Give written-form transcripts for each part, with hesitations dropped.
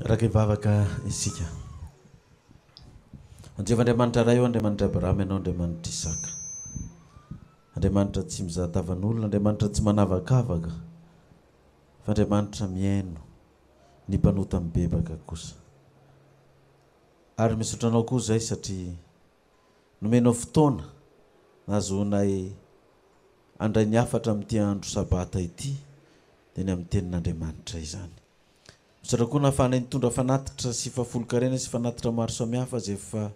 Raha vavaka isika. Andriamanitra ray eo, Andriamanitra Abraham ianao, Andriamanitra Isaka. Andriamanitra tsy mizaha tavan'olona, Andriamanitra tsy manavakavaka, fa Andriamanitra miaino ny mpanota mibebaka kosa. Ary misotranao koa zay satria nomenao fotoana nahazoanay andray ny afatra amin'ity andro sabata ity dia ny amin'ny tenin'Andriamanitra izany. Misotra koa nahafahanay nitondra fanatitra sy fafolo-karena sy fanatitra maro samihafa zay fa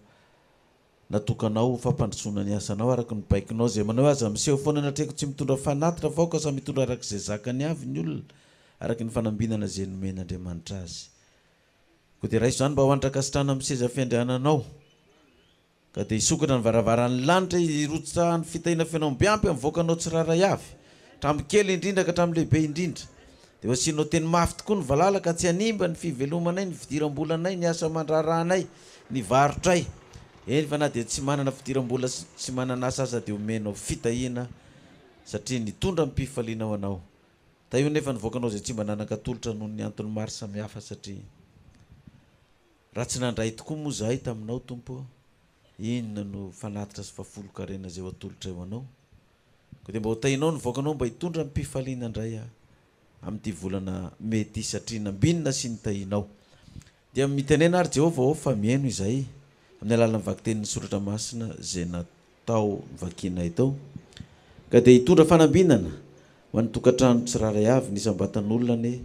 natokanao fampandrosoana ny asanao araka ny baikinao zay manao azy miseho foana natreko tsy mitondra fanatitra vaoka sa mitondra araka izay zakany avy ny olona araka ny fanambinana zay nomen'Andriamanitra azy. Koa dia raha izany mba ho andraka-sitrana amin'ny seza fiandriananao ka dia hisokatra ny varavaran'ny lanitra irotsa ny fitahina fiainao-biampy amivoakanao tsiraray avy hatramin'ny kely indrindra ka hatramin'ny lehibe indrindra. Dia asianao teny mafy tokoa ny valalaka tsy hanimba ny fivelomanay, ny fidiram-bolanay, ny asa aman-drarahanay, ny varotray. Eny fa na dia tsy manana fidiram-bola sy manana asa aza dia omenao fitahina satria nitondra mipifaliana ho anao. Ta io nefa nivoakanao zay tsy mba nanan-katolotra noho ny antony maro samihafa satria raha tsy nandray tokoa moa zahay taminao Tompo, inona no fanatitra sy fafolo-karena zay ho atolotra eo anao. Koa dia mba ho tahinao nivoakanao mba hitondra mipifaliana indray amin'ity volana mety satria nambinina sy nitahinao. Dia mitenena ary Jehovah fa miaino izahay amin'ny alalan'ny vakiten'ny soratra masina zay natao vakianay tao. Ka dia hitondra fanambinana ho an'ny tokantrano tsiraray avy ny sambatan'olona ne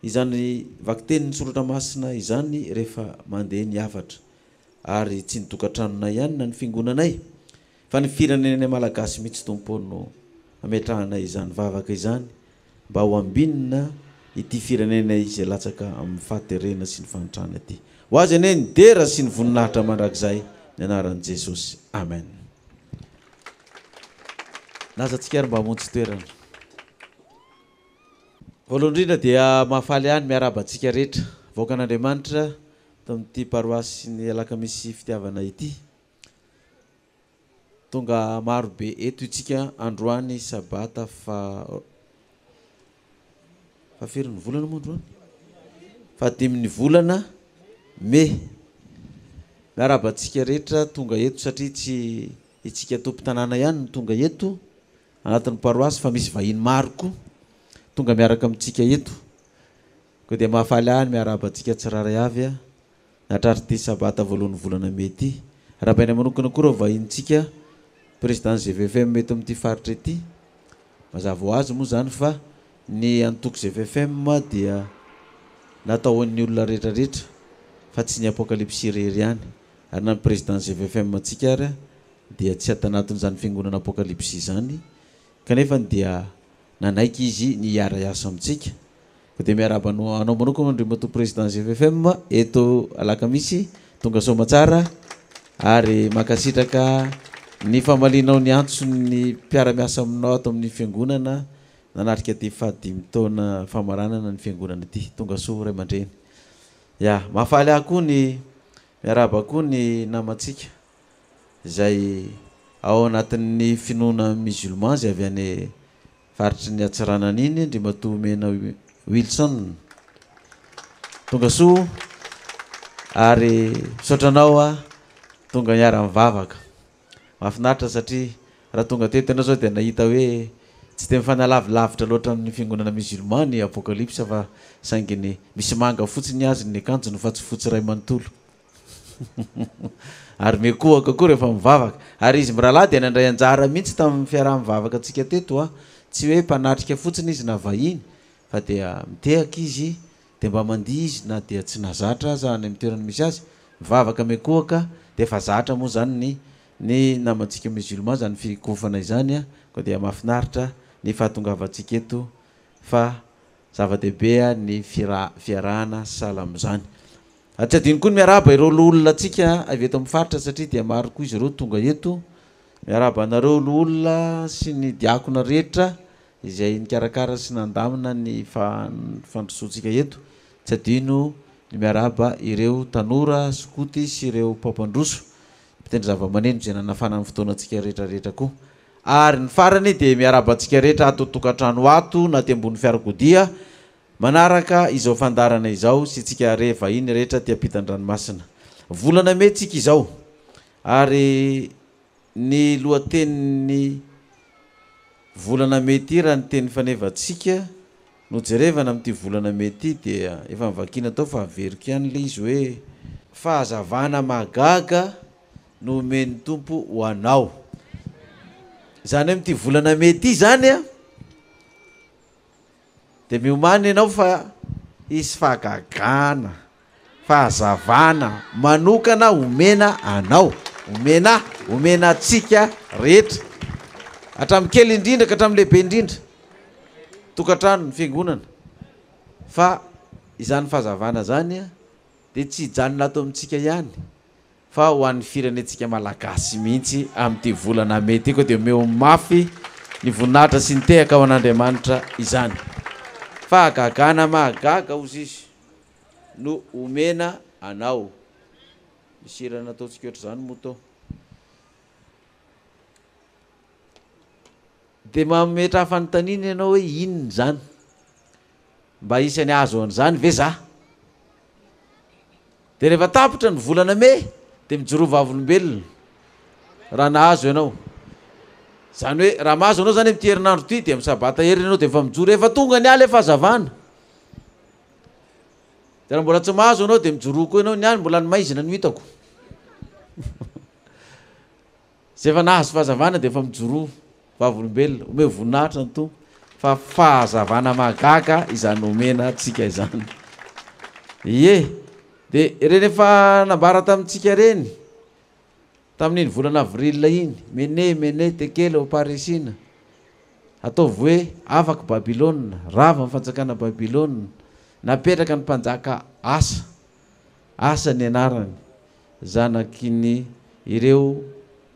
izany vakiten'ny soratra masina izany rehefa mandeha ny afatra. Ary tsy ny tokantranonay ihany na ny fiangonanay fa ny firenenay malagasy mihitsy Tompo no ametrahanay izany vavaka izany mba ho ambinina ity firenenay izay latsaka amin'ny fahaterena sy ny fanitrana ity. Ho azy ane ny dera sy ny voninahitra mandrakizay ny anaran'i Jesosy. Amen. Nazatsika ary mba hamonjy toerana. Voalohany indrindra dia mahafaly ihany miarabantsika rehetra voakan'Andriamanitra tamin'ity paroasy ny alakamisy fitiavana ity. Tonga maro be eto itsika androany sabata firy ny volana moa androany? 5 volana May. Miarabantsika rehetra tonga eto satria tsy itsika tompo-tanàna ihany no tonga eto anatin'ny paroasy fa misy vahiny maro koa tonga miaraka amintsika eto. Koa dia mahafaly ahany miarabantsika tsiraray avy natrary ty sabata voalohan'ny volana May ity. Rahabaina manokana koa reo vahintsika président GVFM mety amin'ity faritra ity. Mazava ho azy moa zany fa ny antoko GVFM dia natao an'ny olona rehetrarehetra fa tsy ny apokalypsy irery ihany. Ary na ny président GVFM antsika ary dia tsy atanatin'izany fiangonana apokalypsy izany kanefa dia nanaiky izy ny hiara iasa amintsika. Koa dia miarabanao anao manokana andry mato président GVFM eto alakamisy tonga somatsara ary makasitraka ny famalinao ny antson'ny mpiara-miasa aminao ato amin'ny fiangonana nanatrika ty 5 taona famaranana ny fiangonana ity. Tonga soa ray aman-dreny. Ya, mahafaly ahy koa ny miaraba koa ny namantsika izay ao anatin'ny finoana musulman zay avy any faritry ny Atsiranana iny ndry mato mena Wilson. Tonga soa ary misotranao tonga niara mivavaka. Mahafinaritra satria raha tonga teto ianao zao dia nahita hoe tsy dia mifanalavilavitra loatra amin'ny fiangonana musulman ny apokalypsa fa sainginy misy manga fotsiny azy ny akanjony fa tsy fotsy ray manontolo. Ary mekohaka koa rehefa mivavaka. Ary izy mirahalahy dia nandray anjara mihitsy tamin'ny fiaraha-mivavaka antsika teto tsy hoe mpanatrika fotsiny izy na vahiny fa dia mitehaka izy dia mba mandihy izy na dia tsy nazatra aza any amin'ny toerana misy azy mivavaka mekohaka dia efa zatra moa zany ny namantsika musulman zany fikofana izany. Koa dia mahafinaritra ny fahatongavantsika eto fa zava-dehibe ny fiarahana salama zany. Tsy adino koa ny miaraba ireo olona atsika avy eto amin'ny faritra satria dia maro koa izy ireo tonga eto. Miaraba anareo olona sy ny diakona rehetra izay nikarakara sy nandamina ny fandrosoantsika eto. Tsy adino ny miaraba ireo tanora sokoty sy ireo mpampandroso mitendry zava-maneno zay nanafana ny fotoanantsika rehetrarehetra koa. Ary ny farany dia miaraba antsika rehetra ato tokantrano ato na ty ambony fiarakodia manaraka izao fandarana izao sy tsika rehefa iny rehetra tiapitan-dranomasina volana metsika izao ary ny lohateniny volana mety raha ny teny fanevatsika no jerevana amin'ity volana mety dia efa mivakina tao fa averiko ihany le izy hoe fahazavana magaga no omeny tompo ho anao zany hoe amin'ity volana mety zany a de miomany ianao fa isy fahagagana fahazavana manokana omena anao omena atsika rehetra hatramin'ny kely indrindra ka hatramin'ny lehibe indrindra tokantrano ny fiangonana fa izany fahazavana zany a de tsy hijanona ato amintsika ihany fa ho an'ny firenetsika malagasy mihitsy amin'ity volana mety koa de meo mafy ny voninahitra sy ny tehaka ao an'Andriamanitra izany fahagagana mahagaga ozy izy no omena anao misy rana ataontsika ohatra zany moa tao de mametra fanontaniana ianao hoe inona zany mba isany azo an'izany ve za de rehefa tapotra ny volana me de mijoro vavolombelona raha nahazo ianao zany hoe raha mahazo anao zany amin'ity herinandro ty de misabata hery ianao de efa mijoro efa tonga ny aly fahazavana de raha mbola tsy mahazo anao de mijoro koa ianao ny any mbola ny maizina no hitako zay efa nahazo fahazavana de efa mijoro vavolombelona ome voninahitra ny tompo fa fahazavana magaga izany omena atsika izany ie de reny efa nambara tamintsika reny tamin'iny volana avril iny mene tekely oparesina ataovy hoe afaka Babilôna rava amin'ny fanjakana Babilôna napetraka ny mpanjaka asa ny anarany zanakiny ireo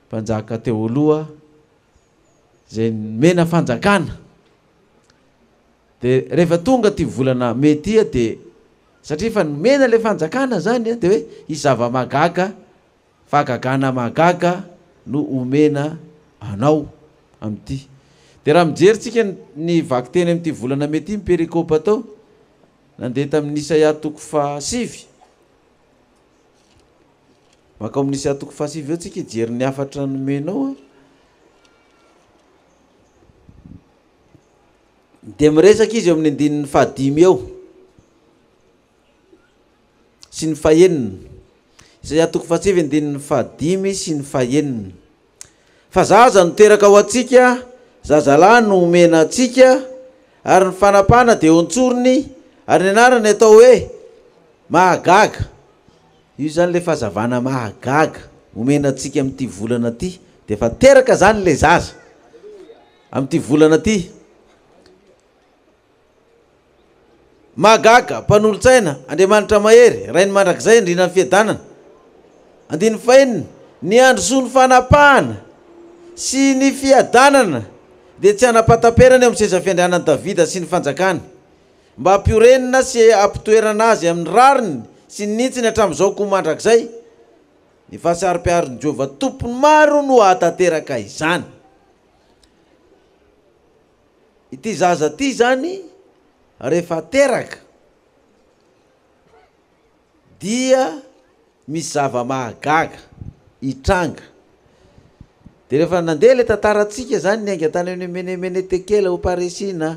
mpanjaka teo aloha zay mena fanjakana de rehefa tonga ty volana metya de satria fa nomena le fanjakana zany de hoe izava magaga fahagagana magaga no omena anao am'ty de raha mijeritsika ny vaky teny am'ty volana mety miperikopa tao nandeha tamin'ny Isaia toko fahasivy maka amin'ny Isaia toko fahasivy eo tsika hijery ny afatra nomenao de miresaka izy eo amin'ny andinin'ny fahadimy eo sy ny fahenina Isaia toko fahasivy andinin'ny fahadimy sy ny fahenina fa zaza no teraka ao atsika zazalahy no omena atsika ary ny fanapana de ontsorony ary ny anarany atao hoe mahagaga io zany le fahazavana mahagaga omena atsika amin'ity volana ty de fa teraka zany le zaza amin'ity volana ty mahagaga mpanolotsaina Andriamanitra mahery rainy mandrakizay indrina ny fiadanana andiny fahenina ny androso ny fanapahana sy ny fiadanana de tsy hanapataperany amin'ny seza fiandrianan'i Davida sy ny fanjakany mba hampiorenina sy ampitoerana azy amin'ny rariny sy ny nitsiny hatramin'izao koa mandrakizay ny fahasari-piaron'i Jehova tompony maro no hatateraka izany ity zaza ty zany rehefa teraka dia misy zava mahagaga itranga de rehefa nandeha le tantaratsika zany ny aingatany amin'ny menemene tekela oparesina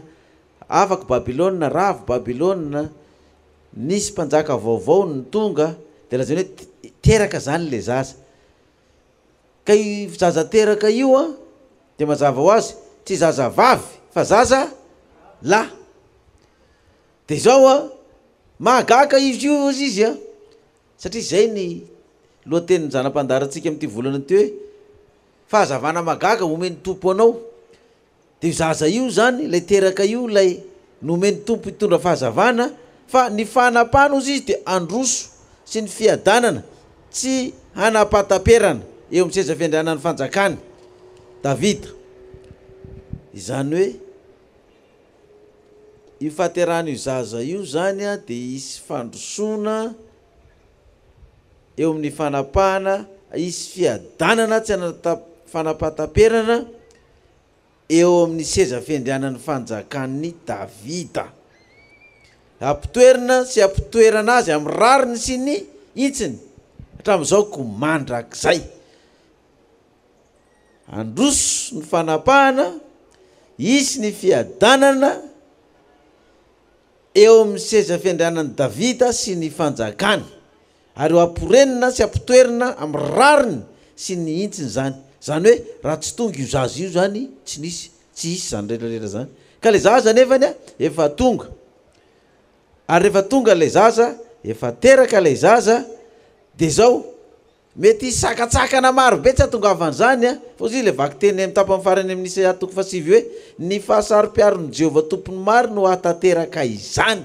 afaka Babilôna ravo Babilôna nisy mpanjaka vaovao ny tonga de laha zany hoe teraka zany le zaza ka i zaza teraka io a de mazava ho azy tsy zaza vavy fa zaza lahy de zao a mahagaga izy io izy a satria zay ny lohateniny zanam-pandaratsika amin'ity volana ty hoe fahazavana magaga omeny tompo anao de zaza io zany lay teraka io lay nomeny tompo hitondra fahazavana fa ny fanapana ozy izy de androso sy ny fiadanana tsy hanapataperana eo amin'ny seza fiandrianan'ny fanjakany Davida izany hoe io fahaterahana io zaza io zany a de isy fandrosona eo amin'ny fanapahana isy fiadanana tsy fanapataperana eo amin'ny seza fiandrianan'ny fanjakan'ny Davida ampitoerana sy ampitoerana azy amin'ny rariny sy ny itsiny hatramin'izao komandrak'izay androso ny fanapahana isy ny fiadanana eo amin'ny seza fiandrianan'i Davida sy ny fanjakany ary amporenina sy ampitoerana amin'ny rariny sy ny intsiny zany hoe raha tsy tonga io zaza io zany tsy hisy zany rehetrarehetra zany ka le zaza nefany efa tonga ary rehefa tonga le zaza efa teraka le zaza de zao mety sakatsakana maro be tsy atongavan'izany fa izy le vaky teny amin'ny tapany farany amin'ny Isaia 7 hoe ny fahasaro-piaron'ny Jehovah tompony maro no atateraka izany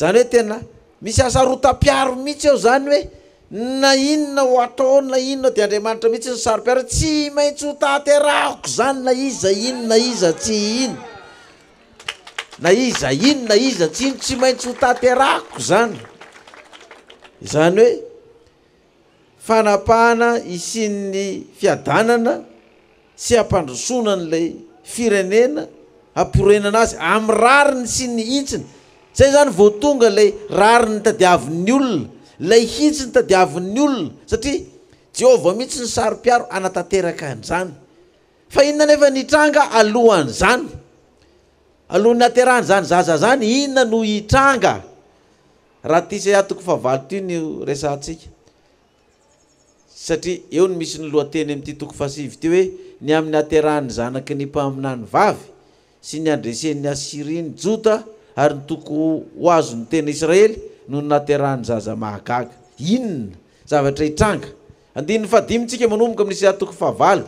hoe tena misy asarotam-piaro mihitsy eo zany hoe na inona ho atao na inona de Andriamanitra mihitsy ny saro-piaro tsy maintsy ho taterahako zany na iza inona iza tsy ino na iza inona iza tsy ino tsy maintsy ho taterahako zany hoe fanapahana isin'ny fiadanana sy ampandrosona n'lay firenena amporenana azy amin'ny rariny sy ny itsiny zay zany vao tonga lay rariny tadiavin'ny olona lay hitsiny tadiavin'ny olona satria Jehovah mihitsy ny saro-piaro anatanteraka an'izany fa inona nefa nitranga alohan'izany alohan'ny aterahany zany zaza zany inona no hitranga raha ty Isaia 7 ty ny resantsika satria eo no misy ny lohateny amin'ity 7 ty hoe ny amin'ny aterahany zanaky ny mpaminany vavy sy ny andresen'ny Asiria ny Jota ary ny toko ho azo ny tena Israely no naterahany zaza mahagaga inona zavatra hitranga 15 tsika manomboka amin'ny Isaia 7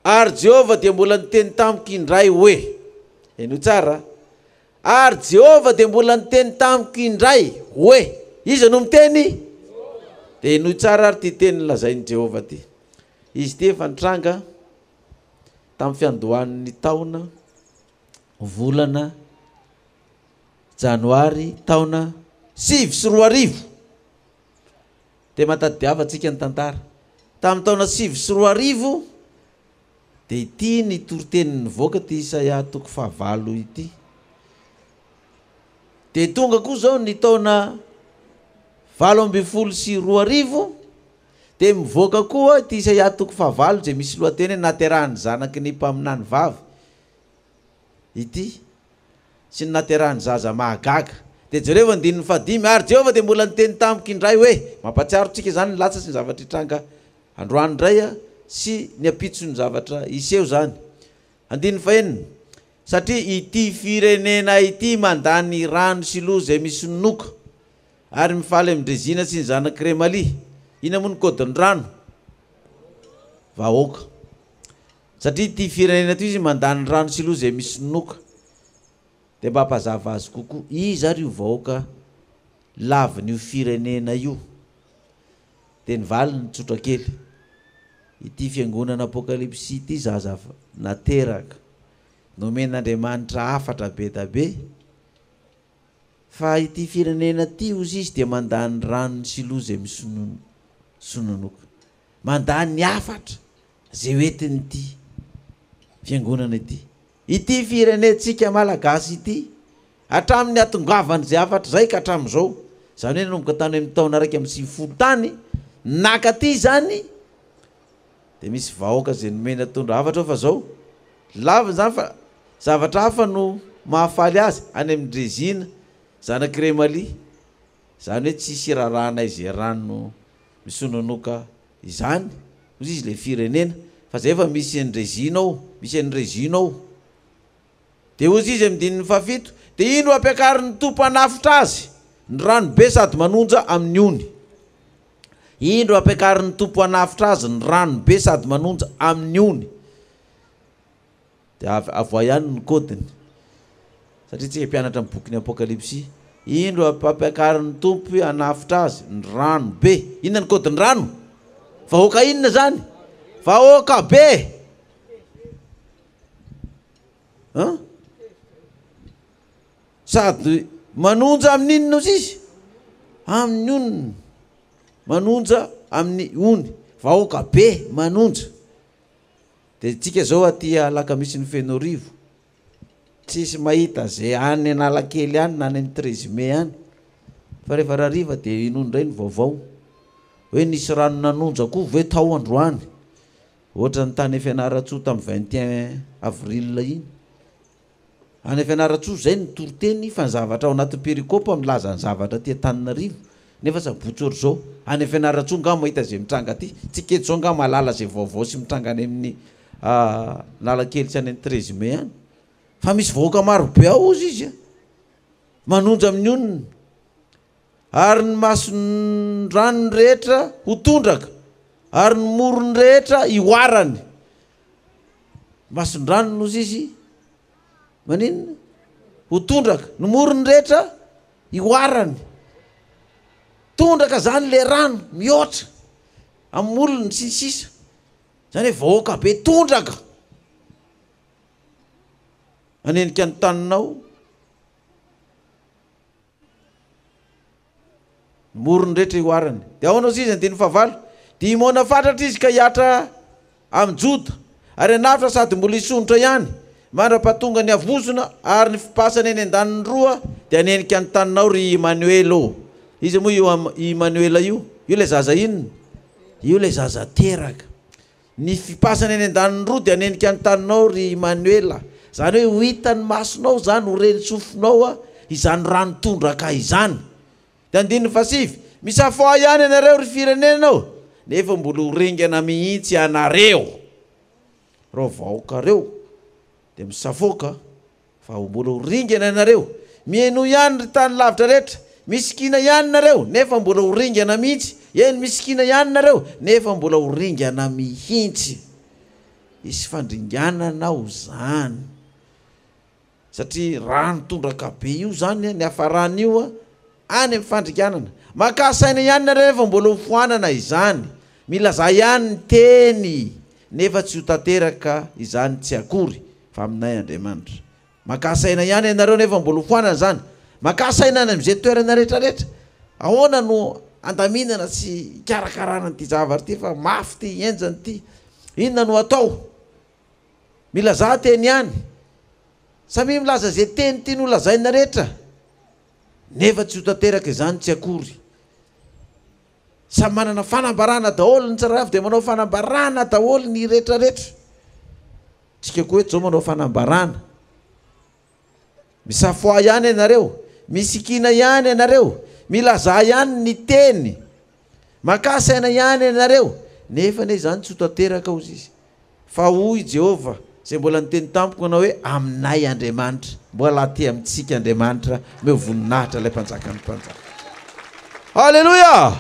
ary Jehovah dia mbola niteny tamiko indray hoe eno tsara ary Jehovah dia mbola niteny tamiko indray hoe iza no miteny de eno tsara ary ty teny lazain'i Jehovah ty izy ty efa nitranga tamin'ny fiandohan'ny taona volana janoary taona 7 de matadiava tsika ny tantara tamin'ny taona 7 de ity ny toritenin'ny voaka ty Isaia 7 ity de tonga koa zao ny taona 7 de mivoaka koa ty Isaia 7 zay misy lohateny naterahany zanaky ny mpaminany vavy ity sy ny naterahany zaza mahagaga de jereo andininy 5 ary Jehovah de mbola niteny tamiko indray hoe mampatsiaro tsika zany latsa sy ny zavatra hitranga androany indray sy ny apitsony zavatra iseo zany 9 satria ity firenena ity mandany rano sy lo zay misy nonoka ary mifaly amindrezina sy ny zanaky Remalia ina moa ny kodiny rano vahoaka satria ity firenena ty izy mandany rano sy lo zay misy nonoka de mba mpazava azy kokoa izy ary io vahoaka lavin'io firenena io de nivaly ny tsotra kely ity fiangonana apokalipsy ity zaza nateraka nomen'Andriamanitra afatra be da be fa ity firenena ty ozy izy de mandany rano sy lo zay misononoka mandany afatra zay hoetiny ity fiangonana ity firenetsika malagasy ity hatramin'ny atongavany zay afatra zay ka hatramin'izao zany hoe nanomboka tany amin'ny taona raiky amin'ny 90 tany naka ty zany de misy vahoaka zay nomena tondra afatra fa zao lava zany fa zavatra hafa no mahafaly azy any amin'ny Rezina zanaky Remalia zany hoe tsisy rarahana izy rano misononoka izany ozy izy le firenena fa zay efa misy ny Rezina ao misy ny Rezina ao de ozy izy amin'ny 7 de ino ampiakarin'ny tompo anafitra azy ny rano be sady manonja amin'ny ony indro ampiakarin'ny tompo anafitra azy ny rano be sady manonja amin'ny ony de avoa ihany ny kodiny satria tsika mpianatra amin'ny boky ny apokalipsy indro ampiakarin'ny tompo anafitra azy ny rano be inona ny kodiny rano vahoaka inona zany vahoaka be sady manonja amin'ny inona ozy izy amin'ny oniny manonja amin'ny ony vahoaka be manonja de tsika zao aty alaka misy ny Fenorivo tsisy mahita zay any Analakely any na any 13 mai any fa rehefa rariva dia inondray ny vaovao hoe nisy rano nanonjako hoe tao androany ohatra ny tany Fianaratsoa tamin'ny 21 avril iny any Fianaratsoa zay ny toroteny fa ny zavatra ao anaty perikopa milaza ny zavatra ty Antananarivo nefa sabotsy zao any Fianaratsoa nga mahita zay mitranga ty tsy keto zao nga malala zay vaovao sy mitranga any amin'ny Analakely sy any 13 mai any fa misy vahoaka maro be ao izy manonja amin'ny onona ary ny masony ranony rehetra ho tondraka ary ny morony rehetra iwarany masony ranony ozy izy maninona ho tondraka ny morony rehetra iwarany tondraka zany le rano mihoatra amin'ny olona sisisa zany hoe vahoaka be tondraka anenika ny taninao morony rehetra iwarany dia ahoana izy andiny favalo dia imona fatratra izy ka hiatra amin'ny jota ary anafitra sady mbola isonitra ihany mandra-pahatonga ny avozona ary ny fipasany eny an-daniny roa dia anenika ny taninao ry Emmanuel izy moa io Emmanuel io le zaza inona io le zaza teraka ny fipasany eny an-daniny roa dia anenika ny taninao ry Emmanuel zany hoe ho hitany masonao zany ho reny sofinao izany rano tondraka izany dia andiny fasivy misafoa ihany ianareo ry firenenao nefa mbola ho ringana mihitsy ianareo reo vahoakareo dia misafoka fa mbola ho ringana ianareo mihaino ihany ry tany lavitra rehetra misikina ihany nareo nefa mbola ho ringana mihitsy eny misikina ihany nareo nefa mbola ho ringana mihitsy isy fandringananao zany satria rano tondraka be io zany ny hafarana io any amin'ny fandringanana makasaina ihany nareo nefa mbola ho foanana izany milaza ihany ny teny nefa tsy ho tanteraka izany tsy akory fa aminay Andriamanitra makasaina ihany ianareo nefa mbola ho foanana zany makasaina any amin'izay toerana rehetrarehetra ahoana no andaminana sy karakarana ty zavatra ty fa mafy ty enjany ty inona no atao milaza teny ihany samy milaza zay teny ty no lazaina rehetra nefa tsy ho tanteraka izany tsy akory samy manana fanambarana daholo ny tsarafy dia manao fanambarana daholo ny rehetrarehetra tsika koa eto zao manao fanambarana misafoa ihany ianareo misikina ihany ianareo milaza ihany ny teny makasaina ihany ianareo nefa ne zany tsy ho tanteraka ozy izy fa hoy Jehova zay mbola niteny tampoko anao hoe aminay Andriamanitra mbola ty amintsika Andriamanitra meo voninahitra ilay mpanjaka ny mpanjaka halleloia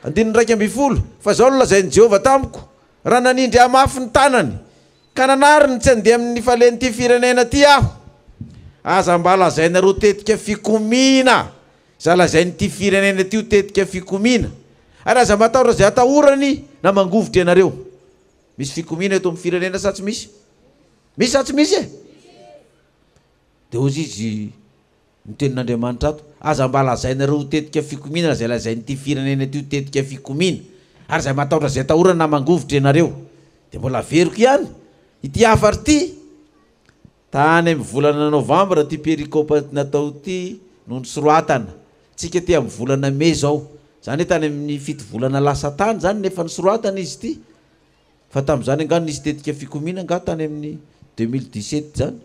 1:12 fa zao no lazainy Jehova tamiko raha nanindry amafy ny tanany ka nanariny tsy andeha amin'ny falen'ity firenena ty aho aza mba lazainareo tetika fikomina za lazain'ity firenena ty tetika fikomina ary aza matahotra zay atahorany na mangovitra ianareo misy fikomina eto amin'ny firenena sa tsy misy sa tsy misy dia ozy izy nitenin'Andriamanitra ato aza mba lazainareo tetika fikomina zay lazain'ity firenena ty tetika fikomina ary zay matahotra zay atahorana na mangovitra ianareo dia mbola veriko ihany ity afary ty tany amin'ny volana novambra ty perikopa natao ty no nisoroatana tsika ty amin'ny volana mai zao zany tany amin'ny fito volana lasa tany zany nefa nisoroatana izy ty fa tamin'izany angano nisy tetika fikomina nga tany amin'ny 2017 zany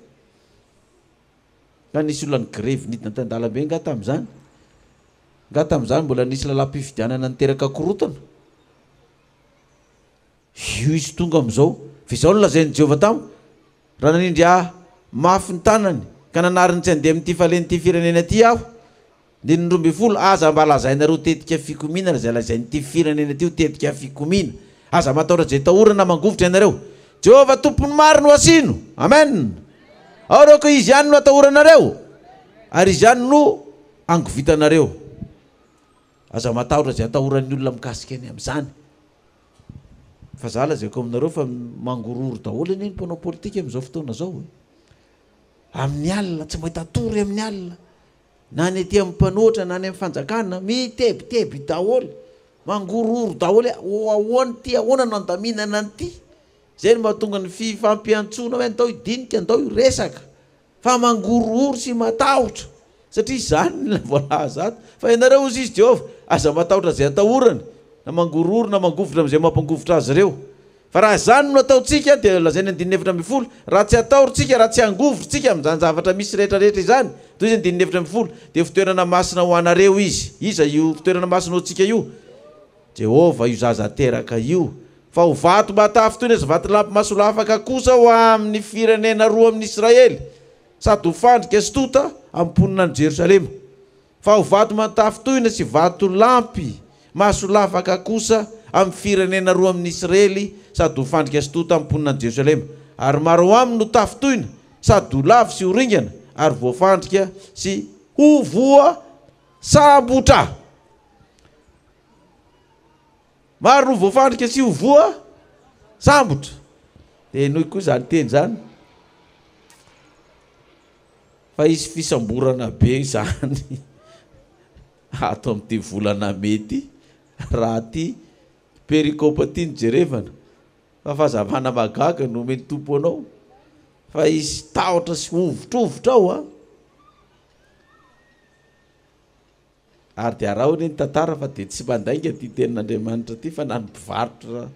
nga nisy olona ny grevy nidina tan-dalambe nga tamin'izany mbola nisy lalam-pifidianana niteraka korotana io izy tonga am'izao fa izao no lazainy Jehova tamo raha nanindry mafy ny tanany ka nanariny tsy andeha amin'ity falen'ity firenena ty aho dia ny 12 aza mba lazainareo tetika fikomina zay lazain'ity firenena ty tetika fikomina aza matahotra zay tahorana mangovitra ianareo Jehova tompony maro no asino amen ao reo ko izy ihany no atahoranareo ary izy ihany no angovitanareo aza matahotra zay atahoran'ny olona mikasika any amin'izany fa za lazaiko aminareo fa mangororo daholo eny mpanao politika amin'izao fotoana zao amin'ny alina tsy mahita tory amin'ny alina na ny aty amin'ny mpanoatra na ny amin'ny fanjakana mitebiteby daholo mangororo daholo ahoana ty ahoana no andaminana an'ity zay no mahatonga ny fifampiantsona hoe andao idinika andao iresaka fa mangororo sy matahotra satria zany la voalaza ato fa ianareo ozy izy Jehova aza matahotra zay atahorany na mangororo na mangovotra am'izay mampangovotra azy ireo fa raha zany no ataotsika dia lazainy 7 raha tsy atahorontsika raha tsy angovotritsika amin'izany zavatra misy rehetrarehetra izany toy izy 7 dia fitoerana masina ho anareo iza io fitoerana masina ho antsika io Jehova io zaza teraka io fa ho vato matafy toy izy vato lampy masolafaka kosa ho amin'ny firenena roa amin'ny Israely sady ho fandrika sy tota amponina ny Jerosalema fa ho vato matafy toyna sy vato lampy masolafaka kosa amin'ny firenena roa amin'ny Israely sady ho fandrika sy tota amponina ny Jerosalema ary maro aminy no tafy toyna sady ho lavo sy ho ringana ary voafandrika sy ho voa sambotra maro no voafandrika sy ho voa sambotra dia noho koa zany teny zany fa izy fisamborana be zany ato amin'ity volana mety raha ty perikôpa ty ny jerevana fa fazavana magaga no omeny tompo anao fa izy tahotra sy ovotrovitra ao ary dia raha hoany ny tantara fa dia tsy mandainga ty tenin'Andriamanitra ty fa nany mpivarotra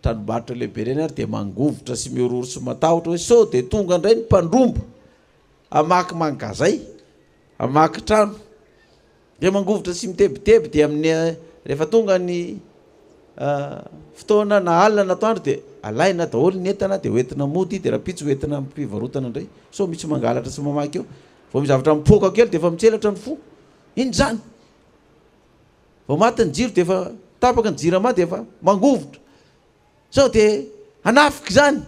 tranombarotra lehibe reny ary dia mangovotra sy miororo sy matahotra hoe sao dia tonga indray ny mpandrombo amaky mangazay amaky trano dia mangovotra sy mitebiteby dia amin'ny rehefa tonga ny fotoana na alina natoandro dia alaina daholo ny entana dia hoentina mody dia raha pitsy hoentina mpivarotana indray so misy mangalatra sy mamaky eo vao mizavatra mipoka kely dia efa mitselatra ny fo iny zany vao maty ny jiro dia efa tapaka ny jirama dia efa mangovotra sao dia anafika zany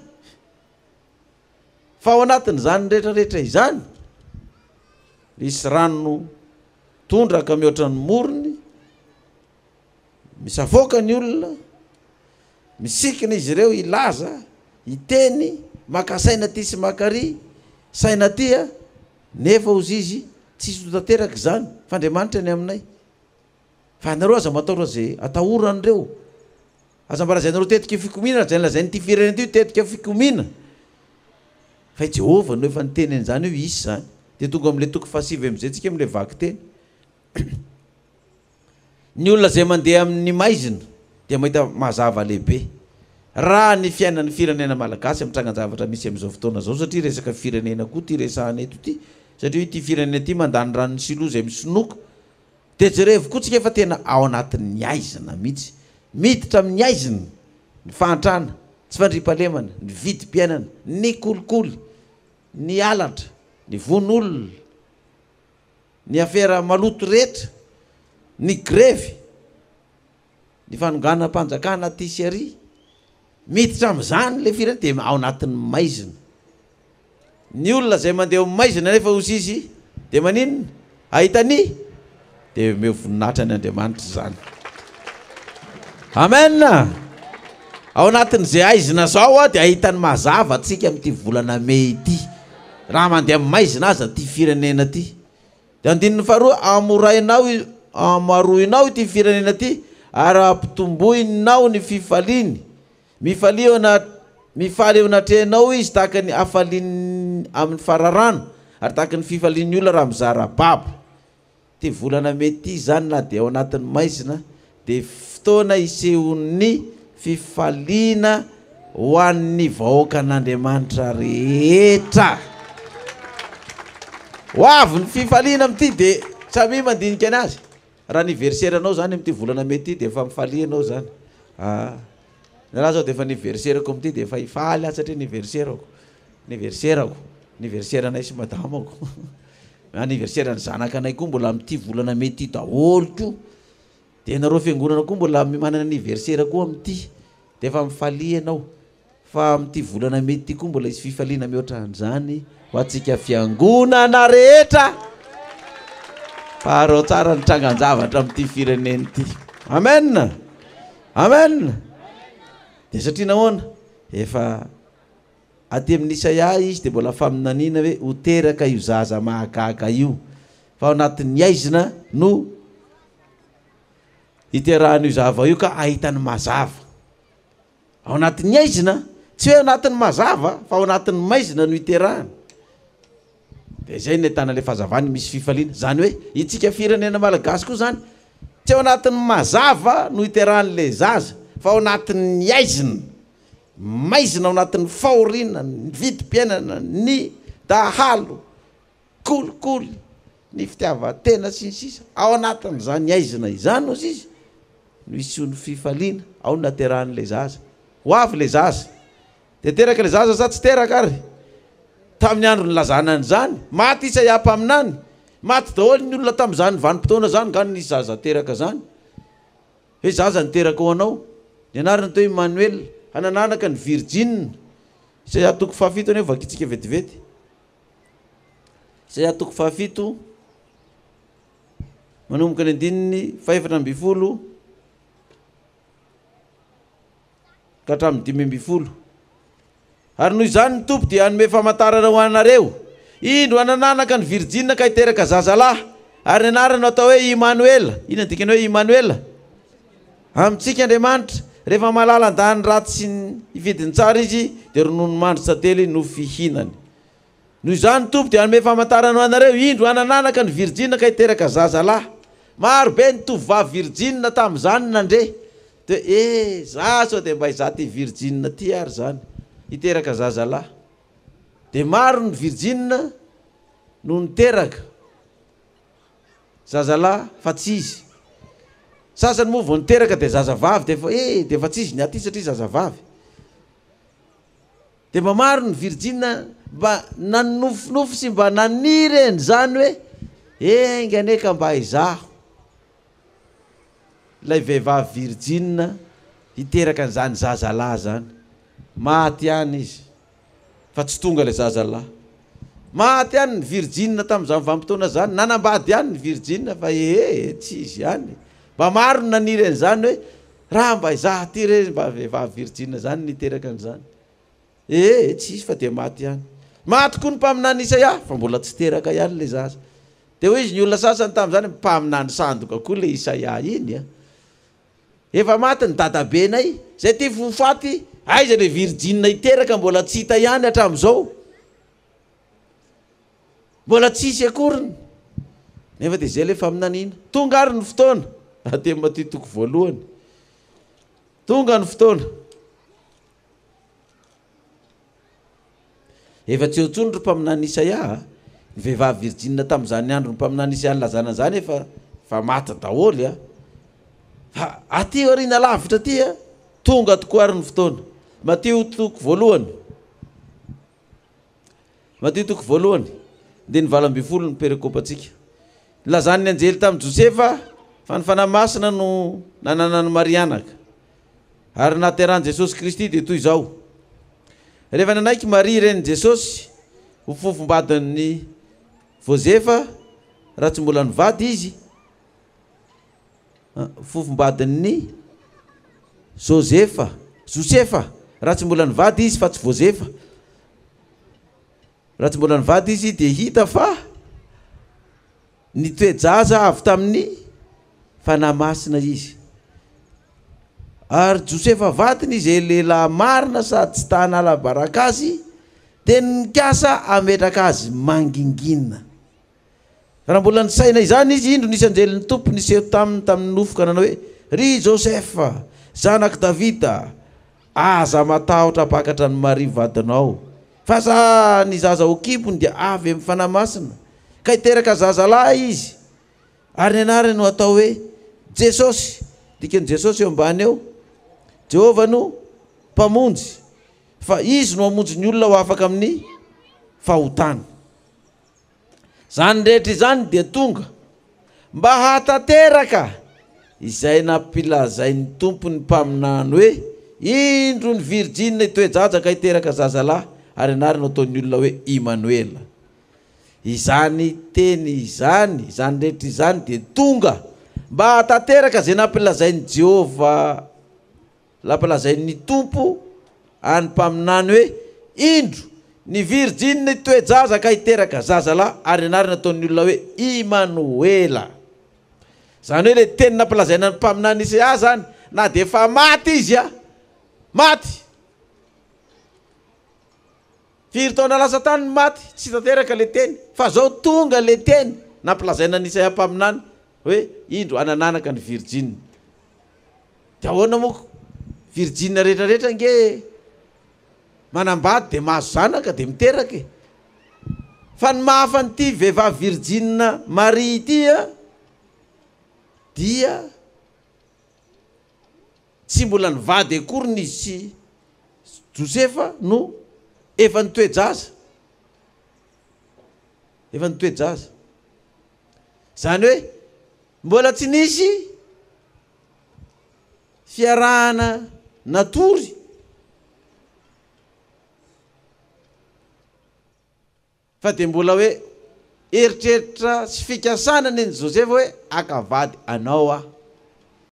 fa ao anatin'izany rehetrarehetra izany misy rano tondraka mihoatra ny morony misy avoaka ny olona misikina izy ireo ilaza iteny maka saina ty sy makary saina tya nefa ozy izy tsisy totanteraka zany fa Andriamanitra ny aminay fa anareo aza matahotra zay atahoran'ireo aza mbarazay anareo tetika fikomina zay lazainy ty firenena ty tetika fikomina fa Jehova no efa niteny an'izany io isy zany dia tonga amin'ilay toko fahasivy am'izay tsika amin'ilay vaky teny ny olona zay mandeha amin'ny maizina dia mahita mazava lehibe raha ny fiainan'ny firenena malagasy amin'ny trangan-javatra misy amin'izao fotoana zao satria resaka firenena koa ty resahana eto ty satria ty firenena ty mandany rano ny siloa zay misonoko dia jerevo koa tsika efa tena ao anatin'ny aizina mihitsy miditra amin'ny aizina ny fahantrana tsy fandriam-pahalemana ny vidim-piainana ny kolikoly ny alatra ny von'olona ny afera maloto rehetra ny grevy ny fanongana mpanjakana ty sy ary miditra amin'izany le firenena dia ao anatin'ny maizina ny olona zay mandeha maizina nefa ozy izy dia maninona ahitany dia meo voninahitra ny Andriamanitra zany amen ao anatin'izay aizina zao dia ahitany mazava atsika amin'ity volana May ity raha mandeha maizina aza ty firenena ty dia andininy faharoa amaroinao ity firenena ty ary ampitomboinao ny fifaliany mifaly eo anatrehanao izy tahaka ny afaliany amin'ny fararano ary tahaka ny fifalian'ny olona raha mizara babo ty volana May ty zany na dia ao anatin'ny maizina dia fotoana isehon'ny fifaliana ho an'ny vahoaka an'Andriamanitra rehetra ho avy ny fifaliana amin'ity dia samy mandinika anazy raha aniverseranao zany amin'ity volana May ty dia efa mifalianao zany raha zao dia efa aniverserako amin'ity dia efa hifaly satria aniverseranay sy madamako aniverseran'ny zanakanay koa mbola amin'ity volana May ty daholo koa dia nareo fiangonana koa mbola manana aniversera koa amin'ity dia efa mifaly anao fa amin'ity volana May ty koa mbola isy fifaliana mihoatra an'izany ho atsika fiangonana rehetra faharao tsara ny trangan-javatra amin'ity firenena ity amen dia satria nahoana efa aty amin'ny Isaia izy dia mbola faminaniana hoe ho teraka io zaza mahagaga io fa ao anatin'ny aizina no hiterahan'io zava io ka ahitany mazava ao anatin'ny aizina tsy hoe ao anatin'ny mazava fa ao anatin'ny maizina no hiterahana zay ny tana le fahazavany misy fifaliana zany hoe itsika firenena malagasy koa zany tsy ao anatin'ny mazava no iteran'le zaza fa ao anatin'ny aizina maizina ao anatin'ny fahoriana ny vidim-piainana ny dahalo kolikoly ny fitiavatena sy ny sisa ao anatin'izany aizina izany ozy izy no isyony fifaliana ao nateran'le zaza ho avy le zaza de teraka le zaza sa tsy teraka ary tamin'ny andro ny lazanany zany maty isa iapa aminany maty daholo ny olona tamin'izany vanim-potoana zany ngany nisy zaza teraka zany hoe zaza niteraka ho anao ny anarana teo Emmanuel hanananaka ny Virgine Isaia toko fahafito ane vakitsika vetivety Isaia toko fahafito manomboka ny andininy 7:10 ka hatramin'ny 10:10 ary noho izany ny tompo dia hanome famantarana ho anareo indro hanananaka ny Virgine ka hiteraka zazalahy ary ny anarana atao hoe Emmanuel ina ny dikany hoe Emmanuel amintsika Andriamanitra rehefa malalan-dany ratsy sy ividiny tsara izy dia ronono mandro sately no fihinany noho izany ny tompo dia hanome famantarana ho anareo indro hanananaka ny Virgine ka hiteraka zazalahy maro be ny tovovavy Virgine tamin'izany nandre de zaso de mba izaty Virgine ty ary zany hiteraka zazalahy de maro ny Virgine no niteraka zazalahy fa tsy izy sasany moa vao niteraka de zazavavy de fa tsy izy ny aty satria zazavavy de mba maro ny Virgine mba nanofinofy sy mba nanireny zany hoe enganeka mba izaho lay vehivavy Virgine hiteraka an'izany zazalahy zany maty any izy fa tsy tonga le zazalahy maty any ny Virgine tamin'izany vanim-potoana zany nanambady any ny Virgine fa tsy izy any mba maro ny naniry an'izany hoe raha mba izaho ty re mba vehivavy Virgine zany niteraka an'izany tsy izy fa de maty any maty koa ny mpaminany Isaia fa mbola tsy teraka ihany le zaza de hoy izy ny olona sasany tamin'izany mpaminany sandoka koa le Isaia iny efa maty ny dadabenay zay ty fofaty aiza le Virgine hiteraka mbola tsy hita ihany hatramin'izao mbola tsisy akoriny nefa de zay le faminanina tonga ary ny fotoana ate maty toko voalohany tonga ny fotoana efa tsy otsony ro mpaminany Isaia ny vehivavy Virgine tamin'izany andro ny mpaminany Isaia ny lazana zany fa maty daholo fa aty orina lavitra aty tonga tokoa ary ny fotoana Matio toko voalohany de ny 20 ny perikopatsika lazany ny anjely tamin'ny Josefa fa ny fanamasina no nananany Marianaka ary naterany Jesosy Kristy de toy izao rehefa nanaiky Maria reny Jesosy ho fofombadin'ny Josefa raha tsy mbola nivady izy fofombadin'ny Josefa raha tsy mbola nivady izy fa tsy Josefa raha tsy mbola nivady izy de hita fa ny toejaza avy tamin'ny fanamasina izy ary Josefa vadiny izy lehilahy marina sady tsy tahanala baraka azy de nikasa ametraka azy mangingina raha mbola ny saina izany izy indro nisy anjelin'ny tompo niseho tamin'ny nofoka nanao hoe ry Josefa zanak Davida aza matahotra pakatra ny Maria vadinao fa sa ny zaza ho kibony dia avy amin'ny fanamasina ka hiteraka zazalahy izy ary ny anarany no atao hoe Jesosy dikany Jesosy eo ambany eo Jehova no mpamonjy fa izy no hamonjy ny olona ho afaka amin'ny fahotana zany rehetra izany dia tonga mba hatateraka izay nampilazain'ny tompony mpaminany hoe indro ny Virgine toejaja ka hiteraka zazalahy ary anarany ataon'ny olona hoe Emmanuel izany teny izany rehetra izany dia tonga mba hatateraka zay nampilazain'ny Jehova lampilazain'ny tompo any mpaminany hoe indro ny Virgine toejaza ka hiteraka zazalahy ary anarany ataon'ny olona hoe Emmanuel zany hoe le teny nampilazaina ny mpaminany Isaia zany na de fa maty izy maty firy taona lasa tany maty tsy tanteraka le teny fa zao tonga le teny nampilazaina nisay ampaminany hoe indro anananaka ny Virgin. Dia ahoana moko Virgin rehetrarehetra nge manambady de mahazo zanaka de miteraka fa ny mahafanyty vehivavy Virgin Marie ity dia tsy mbola nivady akory nisy Josefa no efa nitoejaza zany hoe mbola tsy nisy fiarahana natory fa de mbola hoe eritreritra sy fikasana ny Josefa hoe akavady anao